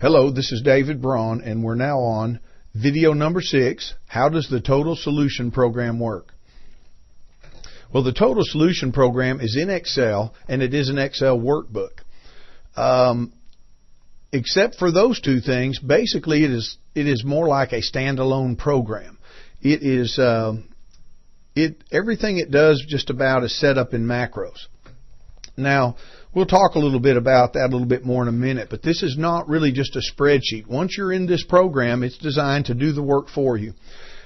Hello, this is David Braun, and we're now on video number 6, How Does the Total Solution Program Work? Well, the Total Solution Program is in Excel, and it is an Excel workbook. Except for those two things, basically it is more like a standalone program. It is everything it does just about is set up in macros. Now, we'll talk a little bit about that a little bit more in a minute, but this is not really just a spreadsheet. Once you're in this program, it's designed to do the work for you.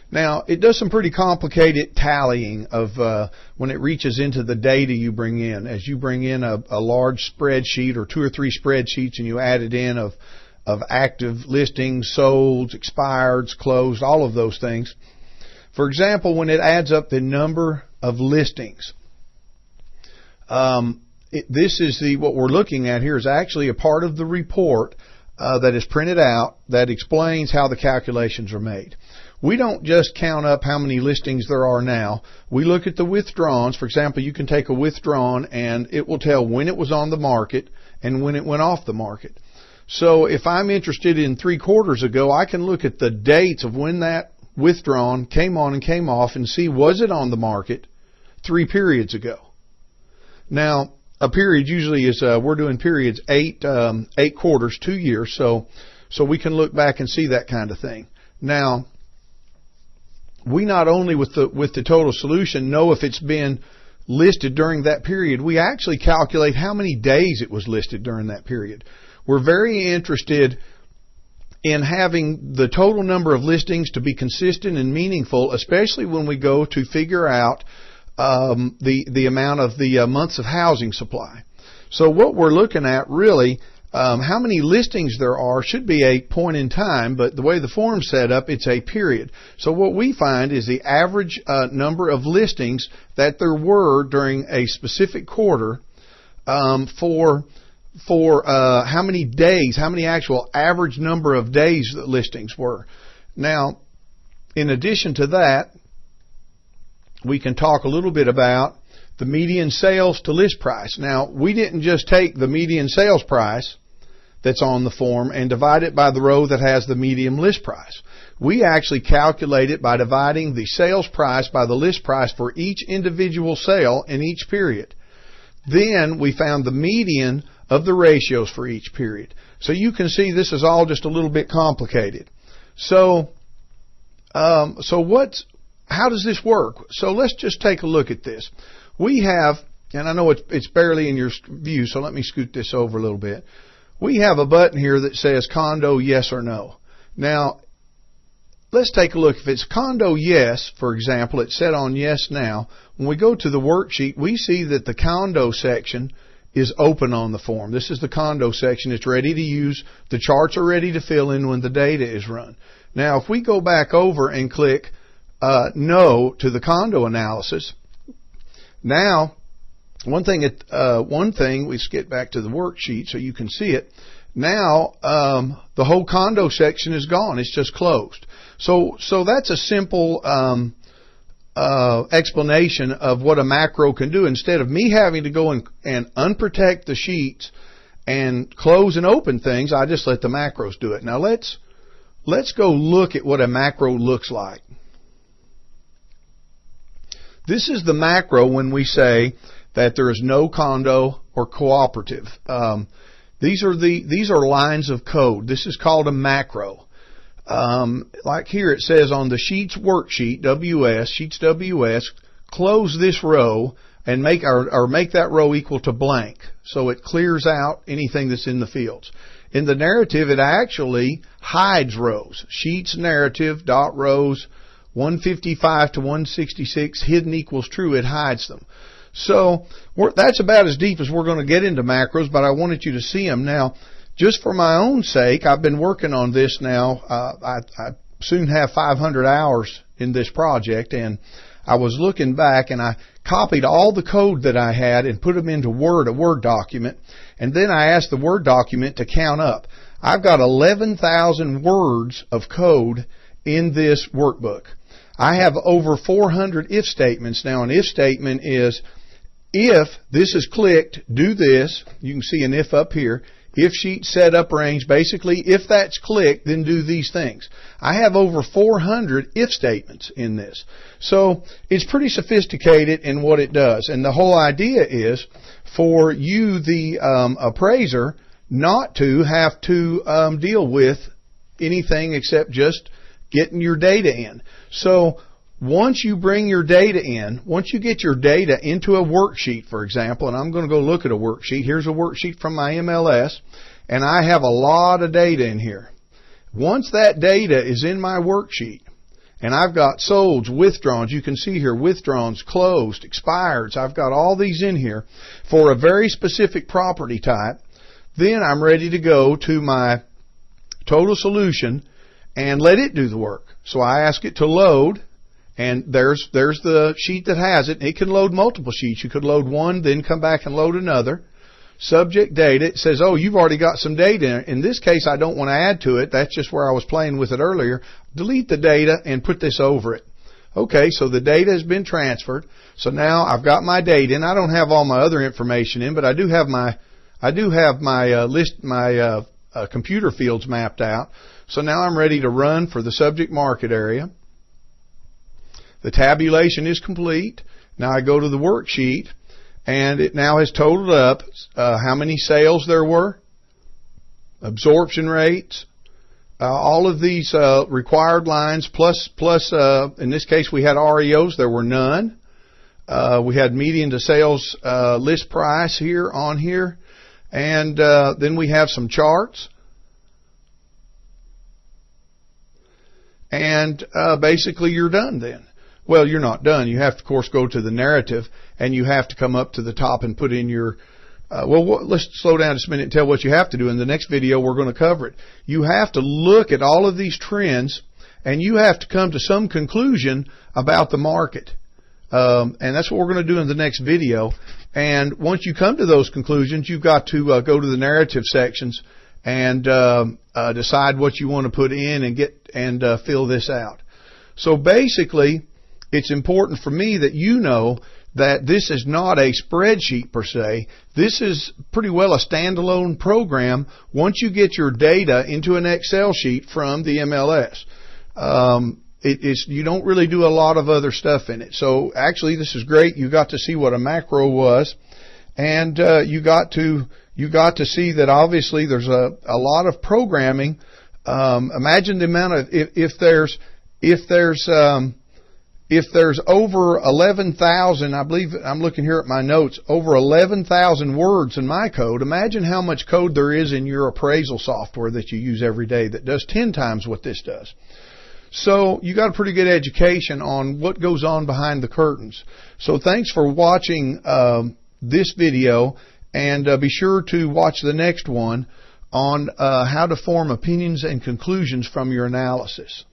Now, it does some pretty complicated tallying of when it reaches into the data you bring in. As you bring in a large spreadsheet or 2 or 3 spreadsheets and you add it in of active listings, solds, expireds, closed, all of those things. For example, when it adds up the number of listings, this is what we're looking at here is actually a part of the report that is printed out that explains how the calculations are made. We don't just count up how many listings there are now. We look at the withdrawns. For example, you can take a withdrawn and it will tell when it was on the market and when it went off the market. So if I'm interested in 3 quarters ago, I can look at the dates of when that withdrawn came on and came off and see was it on the market 3 periods ago. Now, a period usually is, we're doing periods 8 quarters, 2 years, so we can look back and see that kind of thing. Now, we not only with the total solution know if it's been listed during that period, we actually calculate how many days it was listed during that period. We're very interested in having the total number of listings to be consistent and meaningful, especially when we go to figure out the amount of the months of housing supply. So what we're looking at really, how many listings there are should be a point in time, but the way the form's set up, it's a period. So what we find is the average number of listings that there were during a specific quarter for how many days, how many actual average number of days that listings were. Now, in addition to that, we can talk a little bit about the median sales to list price. Now, we didn't just take the median sales price that's on the form and divide it by the row that has the median list price. We actually calculate it by dividing the sales price by the list price for each individual sale in each period. Then we found the median of the ratios for each period. So you can see this is all just a little bit complicated. So how does this work? So let's just take a look at this. We have, and I know it's barely in your view, so let me scoot this over a little bit. We have a button here that says condo yes or no. Now, let's take a look. If it's condo yes, for example, it's set on yes now. When we go to the worksheet, we see that the condo section is open on the form. This is the condo section. It's ready to use. The charts are ready to fill in when the data is run. Now, if we go back over and click no to the condo analysis, now one thing let's get back to the worksheet so you can see it. Now the whole condo section is gone. It's just closed. So that's a simple explanation of what a macro can do. Instead of me having to go and unprotect the sheets and close and open things, I just let the macros do it. Now let's go look at what a macro looks like. This is the macro when we say that there is no condo or cooperative. These are lines of code. This is called a macro. Like here it says on the sheets worksheet, sheets WS, close this row and make that row equal to blank. So it clears out anything that's in the fields. In the narrative, it actually hides rows. Sheets narrative dot rows 155 to 166 hidden equals true. It hides them. So that's about as deep as we're going to get into macros, but I wanted you to see them. Now, just for my own sake, I've been working on this now. I soon have 500 hours in this project, and I was looking back and I copied all the code that I had and put them into a Word document, and then I asked the Word document to count up. I've got 11,000 words of code in this workbook. I have over 400 if statements. Now, an if statement is if this is clicked, do this. You can see an if up here. if sheet setup range. Basically, if that's clicked, then do these things. I have over 400 if statements in this. So it's pretty sophisticated in what it does. And the whole idea is for you, the appraiser, not to have to deal with anything except just getting your data in. So once you bring your data in, once you get your data into a worksheet, for example, and I'm going to go look at a worksheet. Here's a worksheet from my MLS, and I have a lot of data in here. Once that data is in my worksheet, and I've got solds, withdrawns, you can see here, withdrawns, closed, expireds, I've got all these in here for a very specific property type, then I'm ready to go to my total solution and let it do the work. So I ask it to load. And there's the sheet that has it. It can load multiple sheets. You could load one, then come back and load another. Subject data, it says, oh, you've already got some data. In this case, I don't want to add to it. That's just where I was playing with it earlier. Delete the data and put this over it. Okay, so the data has been transferred. So now I've got my data, and I don't have all my other information in, but I do have my computer fields mapped out. So now I'm ready to run for the subject market area. The tabulation is complete. Now I go to the worksheet, and it now has totaled up how many sales there were, absorption rates, all of these required lines, plus in this case we had REOs, there were none. We had median to sales list price here on here, and then we have some charts. And basically you're done then. Well, you're not done. You have to, of course, go to the narrative, and you have to come up to the top and put in your, let's slow down just a minute and tell what you have to do. In the next video, we're going to cover it. You have to look at all of these trends, and you have to come to some conclusion about the market. And that's what we're going to do in the next video. And once you come to those conclusions, you've got to go to the narrative sections and decide what you want to put in and fill this out. So basically, it's important for me that you know that this is not a spreadsheet per se. This is pretty well a standalone program once you get your data into an Excel sheet from the MLS. You don't really do a lot of other stuff in it. So actually this is great. You got to see what a macro was, and you got to see that obviously there's a lot of programming. Imagine the amount of if there's over 11,000, I believe I'm looking here at my notes, over 11,000 words in my code. Imagine how much code there is in your appraisal software that you use every day that does 10 times what this does. So you got a pretty good education on what goes on behind the curtains. So thanks for watching this video, and be sure to watch the next one on how to form opinions and conclusions from your analysis.